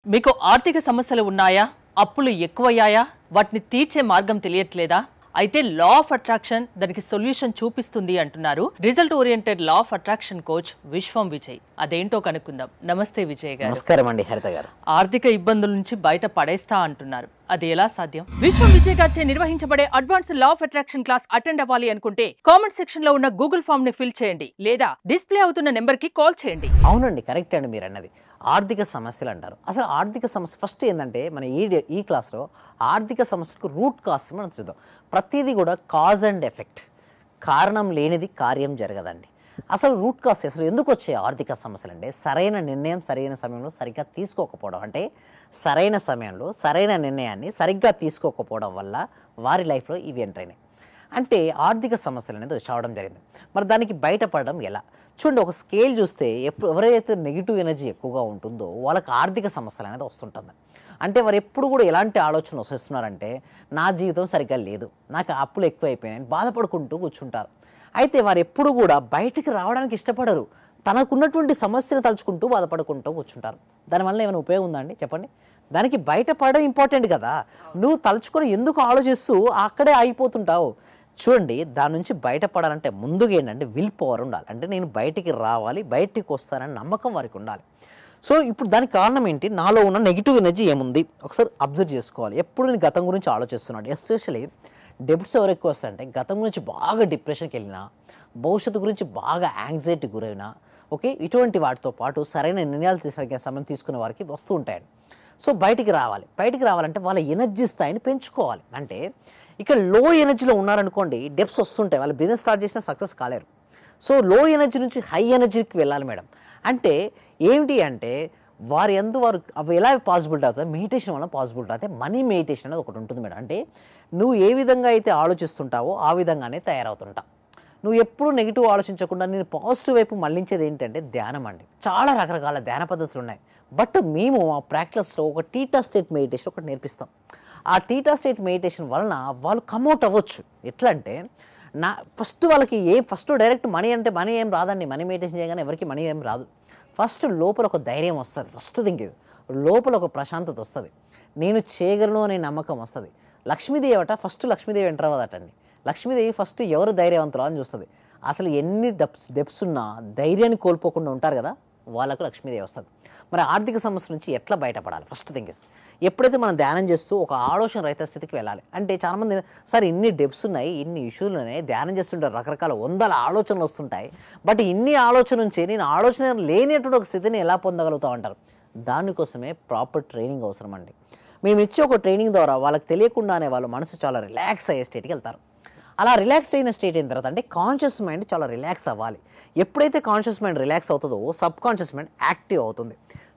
మీకు ఆర్థిక సమస్యలు ఉన్నాయా? అప్పులు ఎక్కువయ్యాయా? వాటిని తీర్చే మార్గం తెలియట్లేదా? అయితే లా ఆఫ్ అట్రాక్షన్ దానికి సొల్యూషన్ చూపిస్తుంది అంటున్నారు result oriented law of attraction coach విశ్వం విజయ్. అదేంటో కనుక్కుందాం. నమస్తే విజయ్ గారు. నమస్కారం అండి హరిత గారు. ఆర్థిక ఇబ్బందుల నుంచి బయట పడేస్తా అంటున్నారు, అది ఎలా సాధ్యం? విశ్వం విజయ్ గారిచే నిర్వహించబడే advance law of attraction class attend అవ్వాలి అనుకుంటే కామెంట్ సెక్షన్ లో ఉన్న గూగుల్ ఫామ్ ని ఫిల్ చేయండి, లేదా డిస్ప్లే అవుతున్న నెంబర్ కి కాల్ చేయండి. అవునండి, కరెక్ట్ అండి మీరు అన్నది. ఆర్థిక సమస్యలు అంటారు. అసలు ఆర్థిక సమస్య ఫస్ట్ ఏంటంటే మన ఈ క్లాస్లో ఆర్థిక సమస్యలకు రూట్ కాజ్ మనం చూద్దాం. ప్రతిదీ కూడా కాజ్ అండ్ ఎఫెక్ట్, కారణం లేనిది కార్యం జరగదండి. అసలు రూట్ కాజ్ అసలు ఎందుకు వచ్చే ఆర్థిక సమస్యలు అంటే సరైన నిర్ణయం సరైన సమయంలో సరిగ్గా తీసుకోకపోవడం, అంటే సరైన సమయంలో సరైన నిర్ణయాన్ని సరిగ్గా తీసుకోకపోవడం వల్ల వారి లైఫ్లో ఇవి ఎంటర్ అయినాయి. అంటే ఆర్థిక సమస్యలు అనేది రావడం జరిగింది. మరి దానికి బయటపడడం ఎలా? చూడండి, ఒక స్కేల్ చూస్తే ఎవరైతే నెగిటివ్ ఎనర్జీ ఎక్కువగా ఉంటుందో వాళ్ళకి ఆర్థిక సమస్యలు అనేది వస్తుంటుంది. అంటే వారు ఎప్పుడు కూడా ఎలాంటి ఆలోచనలు వస్తున్నారంటే నా జీవితం సరిగ్గా లేదు, నాకు అప్పులు ఎక్కువ అయిపోయినాయని బాధపడుకుంటూ కూర్చుంటారు. అయితే వారు ఎప్పుడు కూడా బయటికి రావడానికి ఇష్టపడరు, తనకున్నటువంటి సమస్యను తలుచుకుంటూ బాధపడుకుంటూ కూర్చుంటారు. దానివల్ల ఏమైనా ఉపయోగం ఉందా అండి చెప్పండి? దానికి బయటపడడం ఇంపార్టెంట్ కదా. నువ్వు తలుచుకొని ఎందుకు ఆలోచిస్తూ అక్కడే అయిపోతుంటావు? చూడండి, దాని నుంచి బయటపడాలంటే ముందుగా ఏంటంటే విల్ పవర్ ఉండాలి. అంటే నేను బయటికి రావాలి, బయటికి వస్తానని నమ్మకం వారికి ఉండాలి. సో ఇప్పుడు దానికి కారణం ఏంటి? నాలో ఉన్న నెగిటివ్ ఎనర్జీ ఏముంది ఒకసారి అబ్జర్వ్ చేసుకోవాలి. ఎప్పుడు నేను గతం గురించి ఆలోచిస్తున్నాడు, ఎస్పెషల్లీ డెబ్ట్స్ ఎవరు ఎక్కువ వస్తాయంటే గతం గురించి బాగా డిప్రెషన్కి వెళ్ళినా, భవిష్యత్తు గురించి బాగా యాంగ్జైటీ గురైనా, ఓకే, ఇటువంటి వాటితో పాటు సరైన నిర్ణయాలు తీసుకునే సమయం తీసుకునే వారికి వస్తూ ఉంటాయండి. సో బయటికి రావాలి. బయటికి రావాలంటే వాళ్ళ ఎనర్జీ స్థాయిని పెంచుకోవాలి. అంటే ఇక్కడ లో ఎనర్జీలో ఉన్నారనుకోండి, డెప్స్ వస్తుంటాయి, వాళ్ళు బిజినెస్ స్టార్ట్ చేసినా సక్సెస్ కాలేరు. సో లో ఎనర్జీ నుంచి హై ఎనర్జీకి వెళ్ళాలి మేడం. అంటే ఏమిటి అంటే వారు అవి ఎలా పాసిబిలిటీ అవుతుంది? మెడిటేషన్ వల్ల పాసిబిలిటీ అయితే మనీ మెడిటేషన్ అనేది ఒకటి ఉంటుంది మేడం. అంటే నువ్వు ఏ విధంగా అయితే ఆలోచిస్తుంటావో ఆ విధంగానే తయారవుతుంటావు. నువ్వు ఎప్పుడు నెగిటివ్ ఆలోచించకుండా నేను పాజిటివ్ వైపు మళ్లించేది ఏంటంటే ధ్యానం అండి. చాలా రకరకాల ధ్యాన పద్ధతులు ఉన్నాయి. బట్ మేము ఆ ప్రాక్టీస్లో ఒక టీటా స్టేట్ మెడిటేషన్ ఒకటి నేర్పిస్తాం. ఆ టీటా స్టేట్ మెడిటేషన్ వలన వాళ్ళు కమ్అట్ అవ్వచ్చు. ఎట్లా అంటే ఫస్ట్ వాళ్ళకి ఫస్ట్ డైరెక్ట్ మనీ అంటే మనీ ఏం రాదండి. మనీ మెడిటేషన్ చేయగానే ఎవరికి మనీ ఏం రాదు. ఫస్ట్ లోపల ఒక ధైర్యం వస్తుంది. ఫస్ట్ థింగ్ ఇది, లోపల ఒక ప్రశాంతత వస్తుంది, నేను చేయగలను అనే నమ్మకం వస్తుంది. లక్ష్మీదేవి ఫస్ట్ లక్ష్మీదేవి ఎంటర్ అవ్వదటండి. లక్ష్మీదేవి ఫస్ట్ ఎవరు ధైర్యవంతులు అని చూస్తుంది. అసలు ఎన్ని డెప్స్ ఉన్నా ధైర్యాన్ని కోల్పోకుండా ఉంటారు కదా, వాళ్ళకు లక్ష్మీదేవి వస్తుంది. మరి ఆర్థిక సమస్య నుంచి ఎట్లా బయటపడాలి? ఫస్ట్ థింగ్ ఇస్, ఎప్పుడైతే మనం ధ్యానం చేస్తూ ఒక ఆలోచన రహిత స్థితికి వెళ్ళాలి. అంటే చాలామంది సార్ ఇన్ని డెప్స్ ఉన్నాయి, ఇన్ని ఇష్యూలు ఉన్నాయి, ధ్యానం చేస్తుంటారు, రకరకాల వందల ఆలోచనలు వస్తుంటాయి, బట్ ఇన్ని ఆలోచన నుంచి నేను ఆలోచన లేనటువంటి ఒక స్థితిని ఎలా పొందగలుగుతావు అంటారు. దానికోసమే ప్రాపర్ ట్రైనింగ్ అవసరం అండి. మేము ఇచ్చే ఒక ట్రైనింగ్ ద్వారా వాళ్ళకి తెలియకుండానే వాళ్ళ మనసు చాలా రిలాక్స్ అయ్యే స్టేట్కి వెళ్తారు. అలా రిలాక్స్ అయిన స్టేట్ అయిన తర్వాత అంటే కాన్షియస్ మైండ్ చాలా రిలాక్స్ అవ్వాలి. ఎప్పుడైతే కాన్షియస్ మైండ్ రిలాక్స్ అవుతుందో సబ్ కాన్షియస్ మైండ్ యాక్టివ్ అవుతుంది.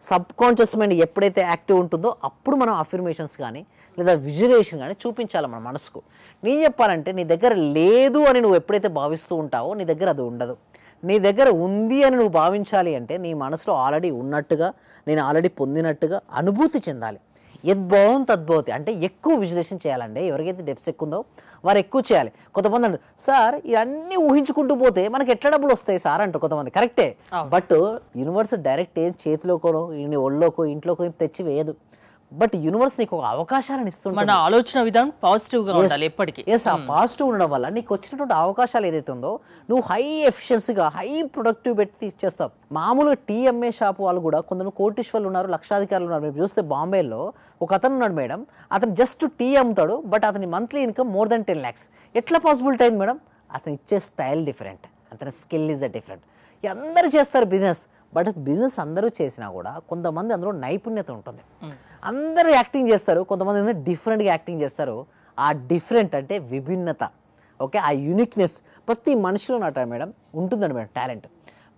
సబ్ కాన్షియస్ మైండ్ ఎప్పుడైతే యాక్టివ్ ఉంటుందో అప్పుడు మనం అఫర్మేషన్స్ కానీ లేదా విజువలైజేషన్ కానీ చూపించాలి మన మనసుకు. నేను చెప్పాలంటే నీ దగ్గర లేదు అని నువ్వు ఎప్పుడైతే భావిస్తూ ఉంటావో నీ దగ్గర అది ఉండదు. నీ దగ్గర ఉంది అని నువ్వు భావించాలి అంటే నీ మనసులో ఆల్రెడీ ఉన్నట్టుగా, నేను ఆల్రెడీ పొందినట్టుగా అనుభూతి చెందాలి. యద్భావం తద్భవతి అంటే ఎక్కువ విజువలైజేషన్ చేయాలండి. ఎవరికైతే డెప్స్ ఎక్కువ ఉందో వారు ఎక్కువ చేయాలి. కొంతమంది అంటారు సార్ ఇవన్నీ ఊహించుకుంటూ పోతే మనకి ఎట్లా డబ్బులు వస్తాయి సార్ అంటారు కొంతమంది. కరెక్టే, బట్ యూనివర్స్ డైరెక్ట్ ఏం చేతిలోకో ఒళ్ళోకో ఇంట్లోకో తెచ్చి వేయదు. బట్ యూనివర్స్ నీకు ఒక అవకాశాలను ఇస్తుంది. మన ఆలోచన విధానం పాజిటివ్ గా ఉండాలి ఎప్పటికీ. ఆ పాజిటివ్ ఉండడం వల్ల నీకు వచ్చినటువంటి అవకాశాలు ఏదైతే ఉందో నువ్వు హై ఎఫిషియన్సీగా హై ప్రొడక్టివ్ పెట్టి ఇచ్చేస్తావు. మామూలుగా టీ అమ్మే షాప్ వాళ్ళు కూడా కొందరు కోటీశ్వర్లు ఉన్నారు, లక్షాధికారులు ఉన్నారు. మీరు చూస్తే బాంబేలో ఒక అతను ఉన్నాడు మేడం, అతను జస్ట్ టీ అమ్ముతాడు, బట్ అతని monthly income more than 10 lakhs. ఎట్లా పాసిబిలిటీ అయింది మేడం? అతను ఇచ్చే స్టైల్ డిఫరెంట్, అతని స్కిల్ ఈజ్ డిఫరెంట్. అందరూ చేస్తారు బిజినెస్, బట్ బిజినెస్ అందరూ చేసినా కూడా కొంతమంది అందులో నైపుణ్యత ఉంటుంది. అందరూ యాక్టింగ్ చేస్తారు, కొంతమంది డిఫరెంట్గా యాక్టింగ్ చేస్తారు. ఆ డిఫరెంట్ అంటే విభిన్నత, ఓకే, ఆ యూనిక్నెస్ ప్రతి మనిషిలో ఉన్నట్టు మేడం ఉంటుందండి మేడం టాలెంట్.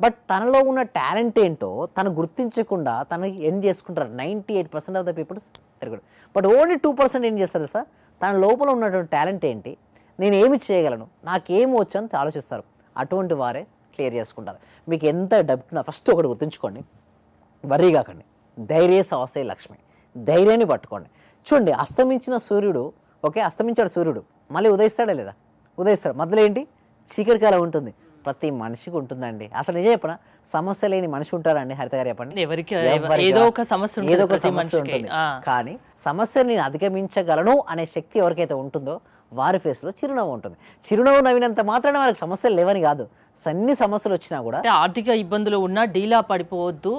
బట్ తనలో ఉన్న టాలెంట్ ఏంటో తను గుర్తించకుండా తను ఎండ్ చేసుకుంటారు. 98% ఆఫ్ ద పీపుల్స్ తిరగడు, బట్ ఓన్లీ 2% ఏం చేస్తారు సార్, తన లోపల ఉన్నటువంటి టాలెంట్ ఏంటి, నేను ఏమి చేయగలను, నాకేమి వచ్చు అని ఆలోచిస్తారు. అటువంటి వారే క్లియర్ చేసుకుంటారు. మీకు ఎంత డబ్బున్నా ఫస్ట్ ఒకటి గుర్తుంచుకోండి, వర్రీ కాకండి. ధైర్య సాహసే లక్ష్మి, ధైర్యాన్ని పట్టుకోండి. చూడండి, అస్తమించిన సూర్యుడు, ఓకే, అస్తమించాడు సూర్యుడు, మళ్ళీ ఉదయిస్తాడా లేదా? ఉదయిస్తాడు. మధ్యలో ఏంటి? చీకటి కాలం ఉంటుంది. ప్రతి మనిషికి ఉంటుందండి. అసలు నిజం చెప్పనా, సమస్య లేని మనిషి ఉంటారండి హరిత గారు చెప్పండి? ఎవరికి ఎవరికి ఏదో ఒక సమస్య ఉంటుంది ఏదో ఒక ప్రతి సమస్య మనిషికి. ఉంటుంది. కానీ సమస్యని నేను అధిగమించగలను అనే శక్తి ఎవరికైతే ఉంటుందో వారి ఫేస్లో చిరునవ్వు ఉంటుంది. చిరునవ్వు నవ్వినంత మాత్రాన వారికి సమస్యలు లేవని కాదు, అన్ని సమస్యలు వచ్చినా కూడా అంటే ఆర్థిక ఇబ్బందులు ఉన్నా డీలా పడిపోవద్దు,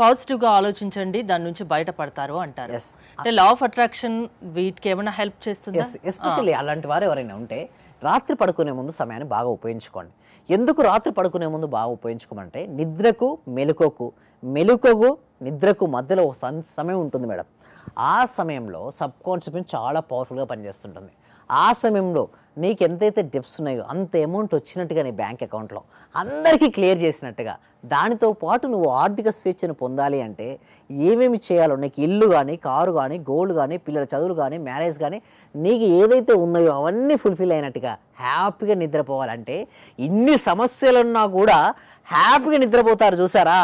పాజిటివ్ గా ఆలోచించండి, దాని నుంచి బయటపడతారు అంటారు. Yes. అంటే లా ఆఫ్ అట్రాక్షన్ వీటికి ఏమైనా హెల్ప్ చేస్తుందా? ఎస్పెషల్లీ అలాంటి వారు ఎవరైనా ఉంటే రాత్రి పడుకునే ముందు సమయాన్ని బాగా ఉపయోగించుకోండి. ఎందుకు రాత్రి పడుకునే ముందు బాగా ఉపయోగించుకోమంటే నిద్రకు మెలుకకు నిద్రకు మధ్యలో ఒక సమయం ఉంటుంది మేడం. ఆ సమయంలో సబ్ కాన్షియస్ మైండ్ చాలా పవర్ఫుల్గా పనిచేస్తుంటుంది. ఆ సమయంలో నీకు ఎంతైతే డెప్స్ ఉన్నాయో అంత అమౌంట్ వచ్చినట్టుగా నీ బ్యాంక్ అకౌంట్లో అందరికీ క్లియర్ చేసినట్టుగా, దానితో పాటు నువ్వు ఆర్థిక స్వేచ్ఛను పొందాలి అంటే ఏమేమి చేయాలో, నీకు ఇల్లు కానీ, కారు కానీ, గోల్డ్ కానీ, పిల్లల చదువులు కానీ, మ్యారేజ్ కానీ, నీకు ఏదైతే ఉన్నాయో అవన్నీ ఫుల్ఫిల్ అయినట్టుగా హ్యాపీగా నిద్రపోవాలంటే ఇన్ని సమస్యలున్నా కూడా హ్యాపీగా నిద్రపోతారు చూసారా,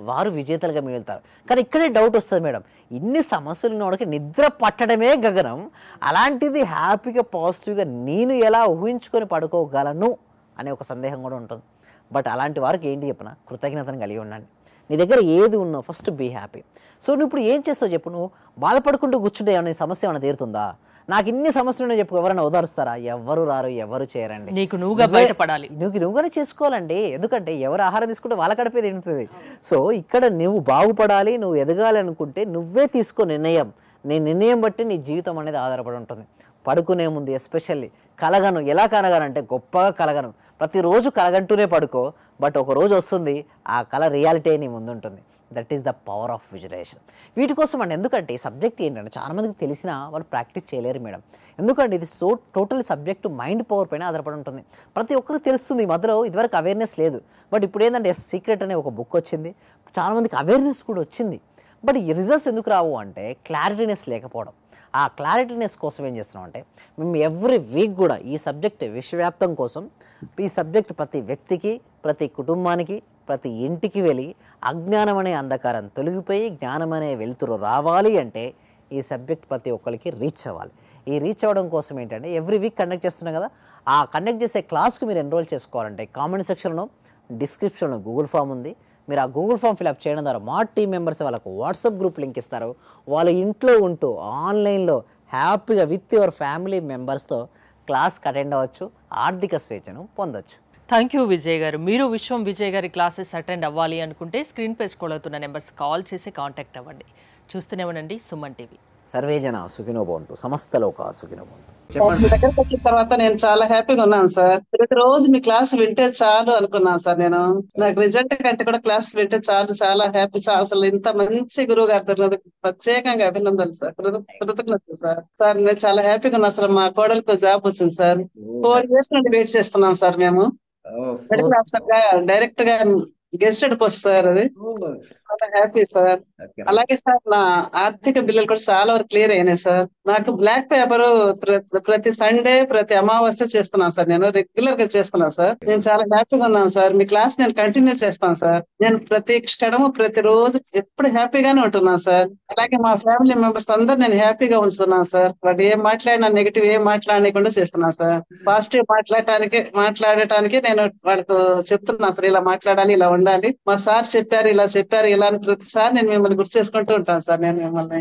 వారు విజేతలుగా మిగులుతారు. కానీ ఇక్కడే డౌట్ వస్తుంది మేడం, ఇన్ని సమస్యలు ఉన్నవాడికి నిద్ర పట్టడమే గగనం, అలాంటిది హ్యాపీగా పాజిటివ్గా నేను ఎలా ఊహించుకొని పడుకోగలను అనే ఒక సందేహం కూడా ఉంటుంది. బట్ అలాంటి వారికి ఏంటి చెప్పిన, కృతజ్ఞతను కలిగి ఉండండి. నీ దగ్గర ఏది ఉన్నా ఫస్ట్ బీ హ్యాపీ. సో నువ్వు ఇప్పుడు ఏం చేస్తావు చెప్పు, నువ్వు బాధపడుకుంటూ కూర్చుంటే ఏమైనా సమస్య ఏమైనా తీరుతుందా? నాకు ఇన్ని సమస్యలు ఉన్నాయో చెప్పు, ఎవరైనా ఓదారుస్తారా? ఎవరు రారు, ఎవరు చేయరండి. నీకు నువ్వుగా బయటపడాలి, నువ్వుగానే చేసుకోవాలండి. ఎందుకంటే ఎవరు ఆహారం తీసుకుంటే వాళ్ళ కడిపే తింటుంది. సో ఇక్కడ నువ్వు బాగుపడాలి, నువ్వు ఎదగాలి అనుకుంటే నువ్వే తీసుకో నిర్ణయం. నీ నిర్ణయం బట్టి నీ జీవితం అనేది ఆధారపడి ఉంటుంది. పడుకునే ముందు ఎస్పెషల్లీ కలగను, ఎలా కలగనంటే గొప్పగా కలగను, ప్రతిరోజు కలగంటూనే పడుకో. బట్ ఒక రోజు వస్తుంది ఆ కళ రియాలిటీ నీ ముందుంటుంది. That is the power of visualisation. వీటి కోసం అండి, ఎందుకంటే ఈ సబ్జెక్ట్ ఏంటంటే చాలామందికి తెలిసినా వాళ్ళు ప్రాక్టీస్ చేయలేరు మేడం. ఎందుకంటే ఇది టోటల్ సబ్జెక్టు మైండ్ పవర్ పైన ఆధారపడి ఉంటుంది. ప్రతి ఒక్కరికి తెలుస్తుంది, ఈ మధ్యలో ఇదివరకు అవేర్నెస్ లేదు. బట్ ఇప్పుడు ఏంటంటే సీక్రెట్ అనే ఒక బుక్ వచ్చింది, చాలామందికి అవేర్నెస్ కూడా వచ్చింది. బట్ ఈ రిజల్ట్స్ ఎందుకు రావు అంటే క్లారిటీనెస్ లేకపోవడం. ఆ క్లారిటీనెస్ కోసం ఏం చేస్తున్నాం అంటే మేము ఎవ్రీ వీక్ కూడా ఈ సబ్జెక్ట్ విశ్వవ్యాప్తం కోసం ఈ సబ్జెక్ట్ ప్రతి వ్యక్తికి, ప్రతి కుటుంబానికి, ప్రతి ఇంటికి వెళ్ళి అజ్ఞానం అనే అంధకారం తొలగిపోయి జ్ఞానం అనే వెలుతురు రావాలి అంటే ఈ సబ్జెక్ట్ ప్రతి ఒక్కరికి రీచ్ అవ్వాలి. ఈ రీచ్ అవ్వడం కోసం ఏంటంటే ఎవ్రీ వీక్ కండక్ట్ చేస్తున్నాం కదా, ఆ కండక్ట్ చేసే క్లాస్కి మీరు ఎన్రోల్ చేసుకోవాలంటే కామెంట్ సెక్షన్లో, డిస్క్రిప్షన్లో గూగుల్ ఫామ్ ఉంది. మీరు ఆ గూగుల్ ఫామ్ ఫిల్అప్ చేయడం ద్వారా మా టీం మెంబర్స్ వాళ్ళకు వాట్సాప్ గ్రూప్ లింక్ ఇస్తారు. వాళ్ళ ఇంట్లో ఉంటూ ఆన్లైన్లో హ్యాపీగా విత్ యువర్ ఫ్యామిలీ మెంబర్స్తో క్లాస్కి అటెండ్ అవ్వచ్చు, ఆర్థిక స్వేచ్ఛను పొందొచ్చు. థ్యాంక్ యూ విజయ్ గారు. మీరు విశ్వం విజయ్ గారి క్లాసెస్ అటెండ్ అవ్వాలి అనుకుంటే స్క్రీన్ పై స్క్రోల్ అవుతున్న నెంబర్స్ కాల్ చేసి కాంటాక్ట్ అవ్వండి. చూస్తూనే ఉండండి సుమన్ టీవీ. సర్వేజన సుఖినో భవంతు, సమస్త లోక సుఖినో భవంతు. మీ దగ్గరకు వచ్చిన తర్వాత నేను చాలా హ్యాపీగా ఉన్నాను సార్. ప్రతిరోజు మీ క్లాస్ వింటే చాలు అనుకున్నాను సార్. నేను నాకు రిజల్ట్ కంటే కూడా క్లాస్ వింటే చాలు, చాలా హ్యాపీ సార్. అసలు ఇంత మంచి గురువు గారు దొరికినందుకు ప్రత్యేకంగా అభినందనలు సార్, కృతజ్ఞతలు సార్. సార్ నేను చాలా హ్యాపీగా ఉన్నా సార్. మా కోడలకు జాబ్ వచ్చింది సార్. 4 years నుండి వెయిట్ చేస్తున్నాం సార్. మేము మెడికల్ ఆఫీసర్ గా డైరెక్ట్ గా గెస్టెడ్ పోస్ట్ సార్. అది చాలా హ్యాపీ సార్. అలాగే సార్ నా ఆర్థిక బిల్లులు కూడా చాలా వరకు క్లియర్ అయినాయి సార్. నాకు బ్లాక్ పేపర్ ప్రతి సండే, ప్రతి అమావాస్య చేస్తున్నాను సార్. నేను రెగ్యులర్ గా చేస్తున్నాను సార్. నేను చాలా హ్యాపీగా ఉన్నాను సార్. మీ క్లాస్ నేను కంటిన్యూ చేస్తాను సార్. నేను ప్రతి క్షణము, ప్రతి రోజు ఎప్పుడు హ్యాపీగానే ఉంటున్నాను సార్. అలాగే మా ఫ్యామిలీ మెంబర్స్ అందరు నేను హ్యాపీగా ఉంచుతున్నాను సార్. వాడు ఏం మాట్లాడినా నెగిటివ్ ఏం మాట్లాడకుండా చేస్తున్నాను సార్. పాజిటివ్ మాట్లాడటానికి నేను వాళ్ళకు చెప్తున్నాను సార్, ఇలా మాట్లాడాలి, ఇలా ఉండాలి, మా సార్ చెప్పారు, ఇలా చెప్పారు, ఇలా అని ప్రతిసారి నేను మిమ్మల్ని గుర్తు చేసుకుంటూ ఉంటాను సార్. నేను మిమ్మల్ని